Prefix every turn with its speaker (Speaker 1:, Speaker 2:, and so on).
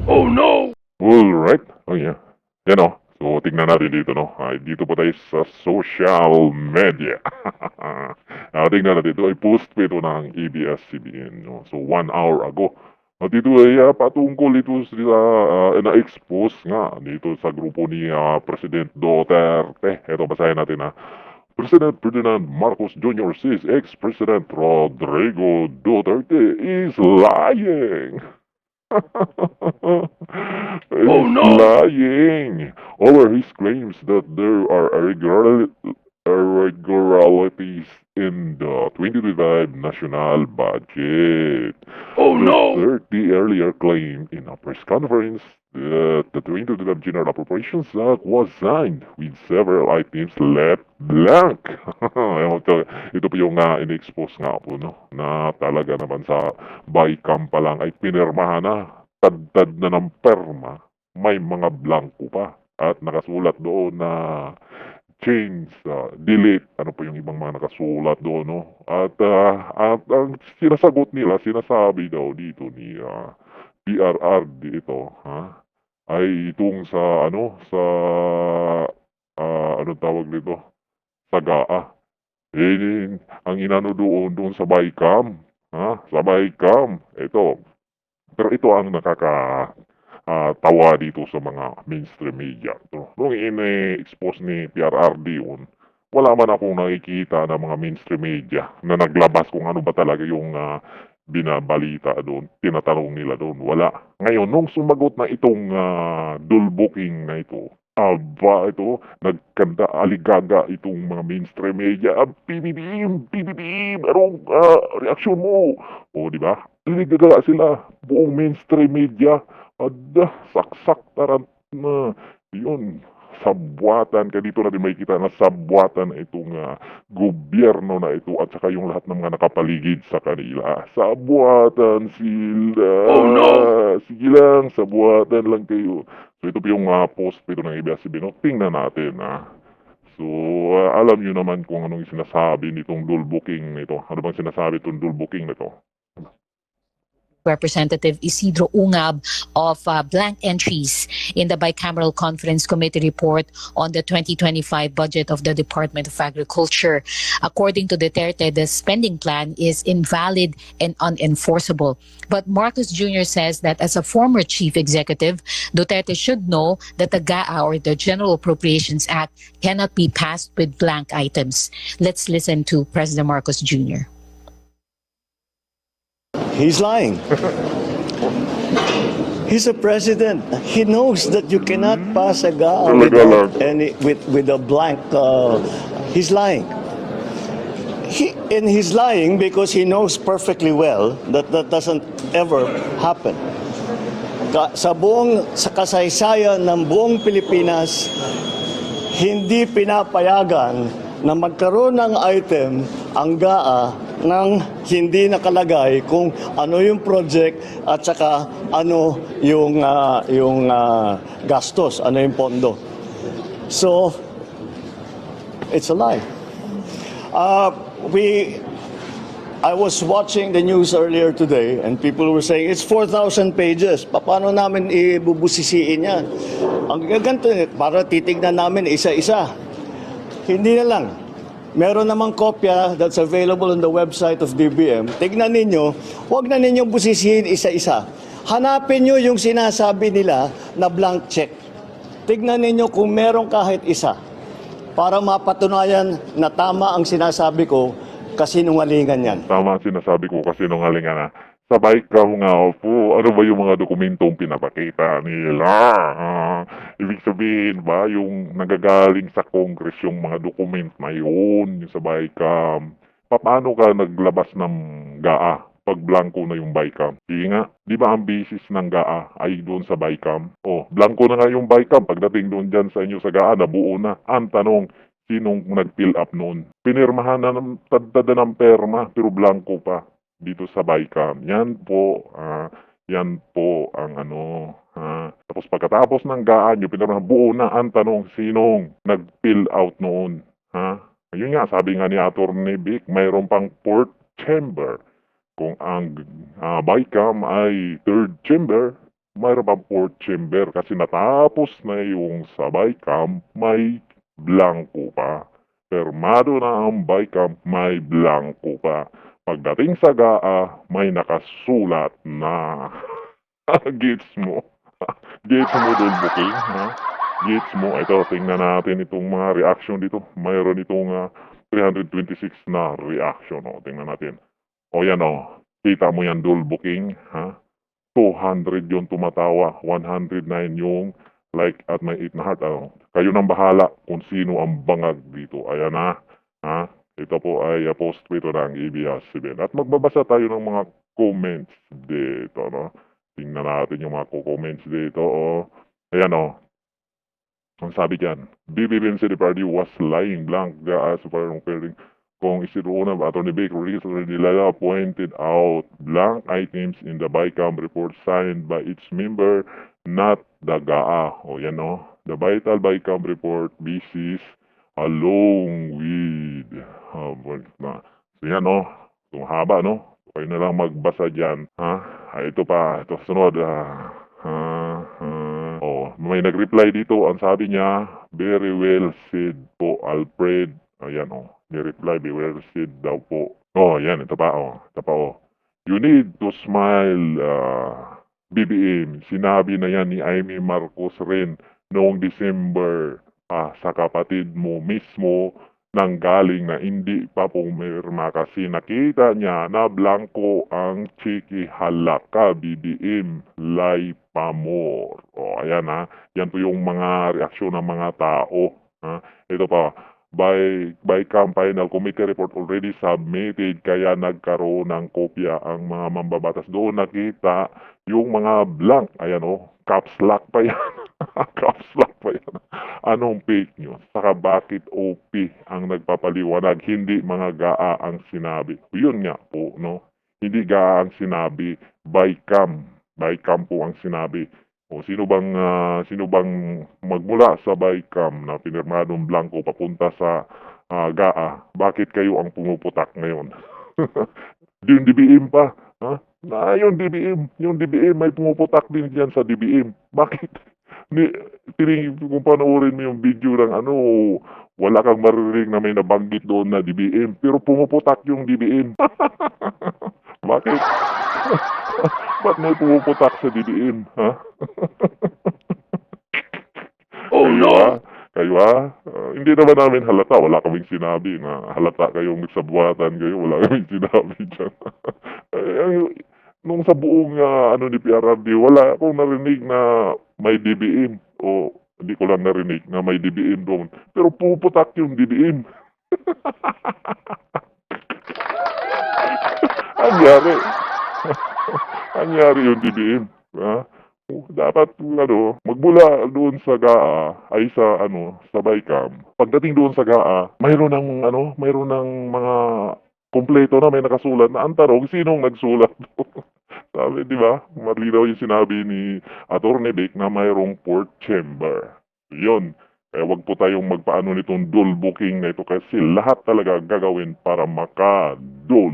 Speaker 1: Oh no!
Speaker 2: Alright. Oh yeah. Yan o. So, tignan natin dito, no? Dito po tayo sa social media. Tignan natin. Ito ay post pa ito ng ABS-CBN, no? So, 1 hour ago. At ito ay patungkol ito sila na-expose nga dito sa grupo ni President Duterte. Ito, basahin natin ha. President Ferdinand Marcos Jr. says ex-President Rodrigo Duterte is lying.
Speaker 1: Oh
Speaker 2: He's
Speaker 1: no!
Speaker 2: lying over his claims that there are irregularities in the 2025 national budget.
Speaker 1: Oh no!
Speaker 2: Duterte earlier claimed in a press conference that the 2025 General Appropriations Act was signed with several items left blank. Ito po yung in-expose nga po, no? Na talaga naman sa BICAM pa lang ay pinirmahan na, tad na ng perma, may mga blanco pa. At nakasulat doon na change, delete, ano po yung ibang mga nakasulat doon, no? At ang sinasagot nila, sinasabi daw dito ni PRRD ito, ay itong sa, anong tawag dito, sa GAA. Ang inano doon sa BICAM, sa BICAM, ito. Pero ito ang tawa dito sa mga mainstream media. Nung in-expose ni PRRD yun, wala man akong nakikita ng mga mainstream media na naglabas kung ano ba talaga yung binabalita doon, tinatanong nila doon. Wala. Ngayon, nung sumagot na itong dulbuking na ito, aba, ito, nagkanda, aligaga itong mga mainstream media. PBBM, anong reaksyon mo? O, di ba? Aligaga sila, buong mainstream media. Ada, saksak, tarant na. Yun, sabwatan. Kaya dito natin makikita na sabwatan itong gobyerno na ito at saka yung lahat ng mga nakapaligid sa kanila. Sabwatan sila.
Speaker 1: Oh no!
Speaker 2: Sige lang, sabwatan lang kayo. So ito po yung post po ito ng ABS-CBN. Tingnan natin So, alam nyo naman kung anong sinasabi nitong dulbuking nito. Ano bang sinasabi itong dulbuking nito?
Speaker 3: Representative Isidro Ungab of blank entries in the bicameral conference committee report on the 2025 budget of the Department of Agriculture. According to Duterte, the spending plan is invalid and unenforceable. But Marcos Jr. says that as a former chief executive, Duterte should know that the GAA or the General Appropriations Act cannot be passed with blank items. Let's listen to President Marcos Jr.
Speaker 4: He's lying. He's a president. He knows that you cannot pass a GAA with a blank. He's lying. He's lying because he knows perfectly well that that doesn't ever happen. Sa kasaysayan ng buong Pilipinas, hindi pinapayagan na magkaroon ng item ang GAA nang hindi nakalagay kung ano yung project at saka ano yung gastos, ano yung pondo. So, it's a lie. I was watching the news earlier today and people were saying, it's 4,000 pages. Paano namin ibubusisiin yan? Ang gaganto, para titignan namin isa-isa. Hindi na lang. Meron namang kopya that's available on the website of DBM. Tignan ninyo, huwag na ninyong busisihin isa-isa. Hanapin nyo yung sinasabi nila na blank check. Tignan ninyo kung meron kahit isa para mapatunayan na tama ang sinasabi ko, kasinungalingan yan.
Speaker 2: Tama ang sinasabi ko, kasinungalingan Sabay ka nga po, ano ba yung mga dokumentong pinapakita nila? Ibig sabihin ba, yung nagagaling sa Congress yung mga dokument na yun, yung sa BICAM. Paano ka naglabas ng GAA pag blanco na yung BICAM? Di nga, di ba ang basis ng GAA ay doon sa BICAM? Blanco na nga yung BICAM, pagdating doon dyan sa inyo sa GAA, nabuo na. Ang tanong, sinong nag-fill up noon? Pinirmahan na ng tadtada ng perma, pero blanco pa dito sa BICAM. Yan po ang tapos pagkatapos ng GAA nyo, pinirmahan, buo na. Ang tanong, sinong nag-fill out noon? Ayun nga, sabi nga ni Atty. Vic, mayroon pang 4th chamber. Kung ang BICAM ay third chamber, mayroon pang fourth chamber kasi natapos na yung sa BICAM, may blanco pa. Permado na ang BICAM, may blanco pa. Pagdating sa GAA, may nakasulat na. Gets mo? Gets mo doon, booking, ha? Gets mo? Ito, tingnan natin itong mga reaction dito. Mayroon itong 326 na reaction. O, tingnan natin. O yan o. Kita mo yan, dual booking, ha? 200 yung tumatawa, 109 yung like at may 8 na heart. Ano? Kayo nang bahala kung sino ang bangag dito. Ayan na. Ha? Ito po ay post ko ito ng ABS-CBN. At magbabasa tayo ng mga comments dito. No? Tingnan natin yung mga comments dito. O. Ayan o. Ang sabi dyan, BBM City Party was lying blank as far as pairing. Kung isinuuna ba Atty. Vic Rodriguez Nilala pointed out blank items in the BICAM report signed by each member, not the GAA. O yan o. The Vital BICAM report basis along with so yan o. Itong haba no. Kayo na lang magbasa dyan. Ha? Ito pa. Ito sunod. May nag-reply dito. Ang sabi niya, very well said po, Alfred. Ayan o. Ni-reply, very well said daw po. Yan. Ito pa Ito pa You need to smile, BBM. Sinabi na yan ni Amy Marcos rin noong December sa kapatid mo mismo nang galing na hindi pa pumirma kasi nakita niya na blanco ang Chiki Halaka BBM Lay Pamor. Ayan ha. Yan po yung mga reaksyon ng mga tao. Ha? Ito pa. BICAM Final Committee Report already submitted kaya nagkaroon ng kopya ang mga mambabatas. Doon nakita yung mga blank. Ayan caps lock pa yan. Caps lock pa yan. Anong fake news? Saka bakit OP ang nagpapaliwanag? Hindi mga GAA ang sinabi. Yun nga po, no? Hindi GAA ang sinabi. BICAM. BICAM po ang sinabi. Sino bang magmula sa BICAM na pinirmadong blanco papunta sa GAA? Bakit kayo ang pumuputak ngayon? Yung DBM pa. Ha? Yung DBM may pumuputak din diyan sa DBM. Bakit? Kung panoorin mo yung video ng wala kang maririnig na may nabanggit doon na DBM. Pero pumuputak yung DBM. Bakit? Ba't may pumuputak sa DBM? Ha?
Speaker 1: Oh no!
Speaker 2: Kayo hindi naman namin halata. Wala kaming sinabi na halata kayong nagsabuatan kayo. Wala kaming sinabi dyan. Nung sa buong ni PRRD, wala akong narinig na may DBM. O hindi ko lang narinig na may DBM doon. Pero puputak yung DBM. Anyari. Anyari yung DBM. Ha? Dapat magmula doon sa GAA ay sa BICAM. Pagdating doon sa GAA, mayroon ng mga kompleto na may nakasulat na ang tanong, sinong nagsulat? Sabi, di ba? Malinaw yung sinabi ni Atty. Vic na mayroong fourth chamber. Yun. Kaya wag po tayong magpaano nitong dual booking na ito kasi lahat talaga gagawin para maka-dual